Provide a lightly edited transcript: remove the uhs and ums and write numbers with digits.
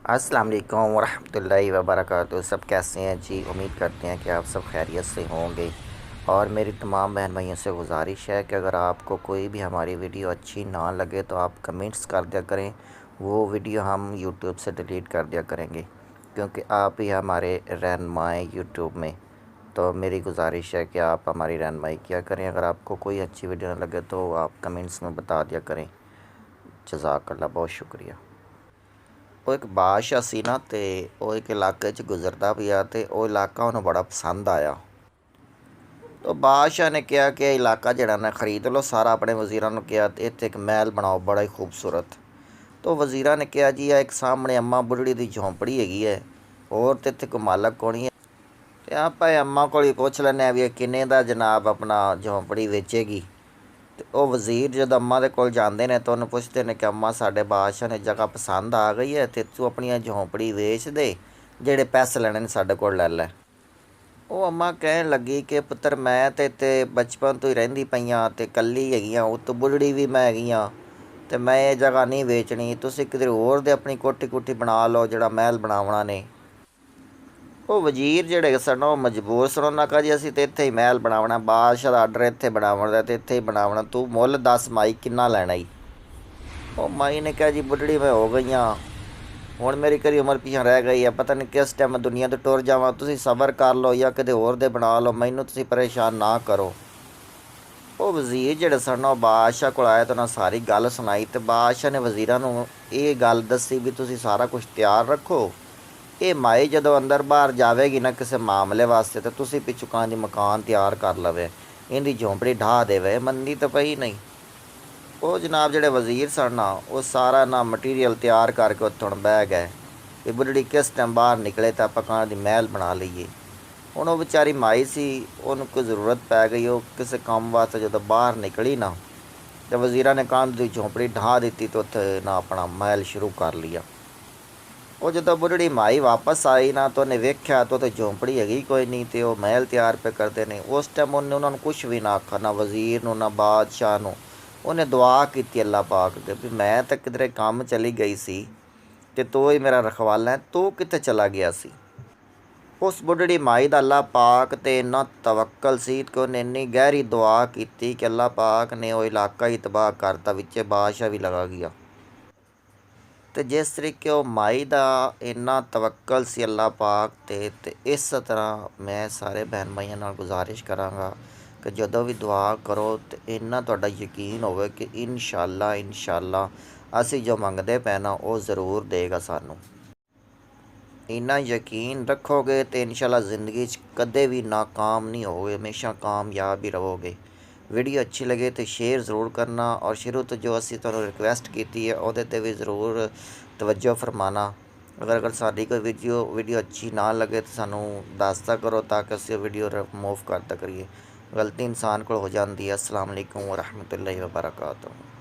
अस्सलाम वालेकुम वरहमतुल्लाहि वबरकातुहू। सब कैसे हैं जी? उम्मीद करते हैं कि आप सब खैरियत से होंगे। और मेरी तमाम बहन भाइयों से गुजारिश है कि अगर आपको कोई भी हमारी वीडियो अच्छी ना लगे तो आप कमेंट्स कर दिया करें। वो वीडियो हम यूट्यूब से डिलीट कर दिया करेंगे, क्योंकि आप ही हमारे रहनुमाए यूट्यूब में। तो मेरी गुजारिश है कि आप हमारी रहनुमाई किया करें। अगर आपको कोई अच्छी वीडियो ना लगे तो आप कमेंट्स में बता दिया करें। जज़ाकल्लाह, बहुत शुक्रिया। ਉਹ ਇੱਕ ਬਾਦਸ਼ਾਹ ਸੀ ਨਾ, ਤੇ ਉਹ ਇੱਕ ਇਲਾਕੇ 'ਚ ਗੁਜ਼ਰਦਾ ਪਿਆ ਤੇ ਉਹ ਇਲਾਕਾ ਉਹਨੂੰ ਬੜਾ ਪਸੰਦ ਆਇਆ। ਤਾਂ ਬਾਦਸ਼ਾਹ ਨੇ ਕਿਹਾ ਕਿ ਇਹ ਇਲਾਕਾ ਜਿਹੜਾ ਨਾ ਖਰੀਦ ਲਓ ਸਾਰਾ। ਆਪਣੇ ਵਜ਼ੀਰਾਂ ਨੂੰ ਕਿਹਾ ਤੇ ਇੱਥੇ ਇੱਕ ਮਹਿਲ ਬਣਾਓ ਬੜਾ ਹੀ ਖੂਬਸੂਰਤ। ਤਾਂ ਵਜ਼ੀਰਾਂ ਨੇ ਕਿਹਾ ਜੀ, ਆ ਇੱਕ ਸਾਹਮਣੇ ਅੰਮਾ ਬੁੱਢੜੀ ਦੀ ਝੌਂਪੜੀ ਹੈਗੀ ਹੈ, ਹੋਰ ਤੇ ਇੱਥੇ ਕੋਈ ਮਾਲਕ ਕੋਣੀ ਹੈ, ਤੇ ਆਪਾਂ ਇਹ ਅੰਮਾ ਕੋਲ ਹੀ ਪੁੱਛ ਲੈਂਦੇ ਹਾਂ ਵੀ ਇਹ ਕਿੰਨੇ ਦਾ ਜਨਾਬ ਆਪਣਾ ਝੌਂਪੜੀ ਵੇਚੇਗੀ। ਤੇ ਉਹ ਵਜ਼ੀਰ ਜਦੋਂ ਅੰਮਾ ਦੇ ਕੋਲ ਜਾਂਦੇ ਨੇ ਤਾਂ ਉਹਨੂੰ ਪੁੱਛਦੇ ਨੇ ਕਿ ਅੰਮਾ, ਸਾਡੇ ਬਾਦਸ਼ਾਹ ਨੇ ਜਗ੍ਹਾ ਪਸੰਦ ਆ ਗਈ ਹੈ ਤੇ ਤੂੰ ਆਪਣੀਆਂ ਝੌਂਪੜੀ ਵੇਚ ਦੇ, ਜਿਹੜੇ ਪੈਸੇ ਲੈਣੇ ਨੇ ਸਾਡੇ ਕੋਲ ਲੈ ਲੈ। ਉਹ ਅੰਮਾ ਕਹਿਣ ਲੱਗੀ ਕਿ ਪੁੱਤਰ, ਮੈਂ ਤੇ ਇੱਥੇ ਬਚਪਨ ਤੋਂ ਹੀ ਰਹਿੰਦੀ ਪਈਆਂ ਤੇ ਇਕੱਲੀ ਹੈਗੀ ਹਾਂ, ਉੱਤੋਂ ਬੁੱਢੜੀ ਵੀ ਮੈਂ ਹੈਗੀ ਹਾਂ, ਤੇ ਮੈਂ ਇਹ ਜਗ੍ਹਾ ਨਹੀਂ ਵੇਚਣੀ। ਤੁਸੀਂ ਕਿਧਰੇ ਹੋਰ ਦੇ ਆਪਣੀ ਕੋਠੀ ਕੁੱਠੀ ਬਣਾ ਲਓ, ਜਿਹੜਾ ਮਹਿਲ ਬਣਾਉਣਾ ਨੇ। ਉਹ ਵਜ਼ੀਰ ਜਿਹੜੇ ਸਨ ਉਹ ਮਜਬੂਰ ਸਨ। ਉਹਨਾਂ ਕਿਹਾ ਜੀ, ਅਸੀਂ ਤਾਂ ਇੱਥੇ ਹੀ ਮਹਿਲ ਬਣਾਉਣਾ, ਬਾਦਸ਼ਾਹ ਦਾ ਆਰਡਰ ਇੱਥੇ ਬਣਾਉਣ ਦਾ ਤੇ ਇੱਥੇ ਹੀ ਬਣਾਉਣਾ, ਤੂੰ ਮੁੱਲ ਦੱਸ ਮਾਈ ਕਿੰਨਾ ਲੈਣਾ ਈ। ਉਹ ਮਾਈ ਨੇ ਕਿਹਾ ਜੀ, ਬੁੱਢੜੀ ਮੈਂ ਹੋ ਗਈ ਹਾਂ, ਹੁਣ ਮੇਰੀ ਘਰੀ ਉਮਰ ਪਿਛਾਂ ਰਹਿ ਗਈ ਹੈ, ਪਤਾ ਨਹੀਂ ਕਿਸ ਟਾਈਮ ਮੈਂ ਦੁਨੀਆ ਤੋਂ ਟੁਰ ਜਾਵਾਂ। ਤੁਸੀਂ ਸਬਰ ਕਰ ਲਓ ਜਾਂ ਕਿਤੇ ਹੋਰ ਦੇ ਬਣਾ ਲਓ, ਮੈਨੂੰ ਤੁਸੀਂ ਪਰੇਸ਼ਾਨ ਨਾ ਕਰੋ। ਉਹ ਵਜ਼ੀਰ ਜਿਹੜੇ ਸਨ ਉਹ ਬਾਦਸ਼ਾਹ ਕੋਲ ਆਏ ਤਾਂ ਉਹਨਾਂ ਸਾਰੀ ਗੱਲ ਸੁਣਾਈ, ਅਤੇ ਬਾਦਸ਼ਾਹ ਨੇ ਵਜ਼ੀਰਾਂ ਨੂੰ ਇਹ ਗੱਲ ਦੱਸੀ ਵੀ ਤੁਸੀਂ ਸਾਰਾ ਕੁਝ ਤਿਆਰ ਰੱਖੋ। ਇਹ ਮਾਈ ਜਦੋਂ ਅੰਦਰ ਬਾਹਰ ਜਾਵੇਗੀ ਨਾ ਕਿਸੇ ਮਾਮਲੇ ਵਾਸਤੇ, ਤਾਂ ਤੁਸੀਂ ਪਿਛੁਕਾਂ ਦੀ ਮਕਾਨ ਤਿਆਰ ਕਰ ਲਵੇ, ਇਹਦੀ ਝੌਂਪੜੀ ਢਾਹ ਦੇਵੇ। ਮੰਦੀ ਤਾਂ ਪਈ ਨਹੀਂ। ਉਹ ਜਨਾਬ ਜਿਹੜੇ ਵਜ਼ੀਰ ਸਨ ਨਾ, ਉਹ ਸਾਰਾ ਨਾ ਮਟੀਰੀਅਲ ਤਿਆਰ ਕਰਕੇ ਉੱਥੋਂ ਬਹਿ ਗਏ ਵੀ ਬੁੱਢੜੀ ਕਿਸ ਟਾਈਮ ਬਾਹਰ ਨਿਕਲੇ ਤਾਂ ਆਪਾਂ ਕਾਂ ਦੀ ਮਹਿਲ ਬਣਾ ਲਈਏ। ਹੁਣ ਉਹ ਵਿਚਾਰੀ ਮਾਈ ਸੀ, ਉਹਨੂੰ ਕੋਈ ਜ਼ਰੂਰਤ ਪੈ ਗਈ, ਉਹ ਕਿਸੇ ਕੰਮ ਵਾਸਤੇ ਜਦੋਂ ਬਾਹਰ ਨਿਕਲੀ ਨਾ, ਤਾਂ ਵਜ਼ੀਰਾਂ ਨੇ ਕੰਧ ਦੀ ਝੌਂਪੜੀ ਢਾਹ ਦਿੱਤੀ ਅਤੇ ਉੱਥੇ ਨਾ ਆਪਣਾ ਮਹਿਲ ਸ਼ੁਰੂ ਕਰ ਲਿਆ। ਉਹ ਜਦੋਂ ਬੁੱਢੜੀ ਮਾਈ ਵਾਪਸ ਆਈ ਨਾ, ਤਾਂ ਉਹਨੇ ਵੇਖਿਆ ਤਾਂ ਉੱਥੇ ਝੌਂਪੜੀ ਹੈਗੀ ਕੋਈ ਨਹੀਂ, ਅਤੇ ਉਹ ਮਹਿਲ ਤਿਆਰ ਪੇ ਕਰਦੇ ਨੇ। ਉਸ ਟਾਈਮ ਉਹਨੇ ਉਹਨਾਂ ਨੂੰ ਕੁਛ ਵੀ ਨਾ ਆਖਿਆ, ਨਾ ਵਜ਼ੀਰ ਨੂੰ ਨਾ ਬਾਦਸ਼ਾਹ ਨੂੰ। ਉਹਨੇ ਦੁਆ ਕੀਤੀ ਅੱਲਾ ਪਾਕ ਅੱਗੇ ਵੀ ਮੈਂ ਤਾਂ ਕਿਧਰੇ ਕੰਮ ਚਲੀ ਗਈ ਸੀ ਅਤੇ ਤੂੰ ਹੀ ਮੇਰਾ ਰਖਵਾਲਾ ਹੈ, ਤੂੰ ਕਿੱਥੇ ਚਲਾ ਗਿਆ ਸੀ। ਉਸ ਬੁੱਢੜੀ ਮਾਈ ਦਾ ਅੱਲਾ ਪਾਕ 'ਤੇ ਇੰਨਾ ਤਵੱਕਲ ਸੀ ਕਿ ਉਹਨੇ ਇੰਨੀ ਗਹਿਰੀ ਦੁਆ ਕੀਤੀ ਕਿ ਅੱਲਾ ਪਾਕ ਨੇ ਉਹ ਇਲਾਕਾ ਹੀ ਤਬਾਹ ਕਰਤਾ, ਵਿੱਚ ਬਾਦਸ਼ਾਹ ਵੀ ਲਗਾ ਗਿਆ। ਅਤੇ ਜਿਸ ਤਰੀਕੇ ਉਹ ਮਾਈ ਦਾ ਇੰਨਾ ਤਵੱਕਲ ਸੀ ਅੱਲਾ ਪਾਕ 'ਤੇ, ਅਤੇ ਇਸ ਤਰ੍ਹਾਂ ਮੈਂ ਸਾਰੇ ਭੈਣ ਭਾਈਆਂ ਨਾਲ ਗੁਜ਼ਾਰਿਸ਼ ਕਰਾਂਗਾ ਕਿ ਜਦੋਂ ਵੀ ਦੁਆ ਕਰੋ ਤਾਂ ਇੰਨਾ ਤੁਹਾਡਾ ਯਕੀਨ ਹੋਵੇ ਕਿ ਇਨਸ਼ਾ ਅੱਲਾ ਅਸੀਂ ਜੋ ਮੰਗਦੇ ਪਏ ਨਾ ਉਹ ਜ਼ਰੂਰ ਦੇਗਾ ਸਾਨੂੰ। ਇੰਨਾ ਯਕੀਨ ਰੱਖੋਗੇ ਤਾਂ ਇਨਸ਼ਾ ਅੱਲਾ ਜ਼ਿੰਦਗੀ 'ਚ ਕਦੇ ਵੀ ਨਾਕਾਮ ਨਹੀਂ ਹੋਗੇ, ਹਮੇਸ਼ਾ ਕਾਮਯਾਬ ਹੀ ਰਹੋਗੇ। ਵੀਡੀਓ ਅੱਛੀ ਲਗੇ तो शेयर ज़रूर करना, और शुरू तो जो असी तुहानू रिक्वेस्ट की है उहदे ते भी ज़रूर तवज्जो फरमाना। अगर साडी कोई वीडियो अच्छी ना लगे तो सानू दसदा करो, ताकि असी वीडियो रिमूव करता करिए। गलती इंसान को हो जाती है। अस्सलाम वालेकुम वरहमतुल्लाहि वबरकातुहू।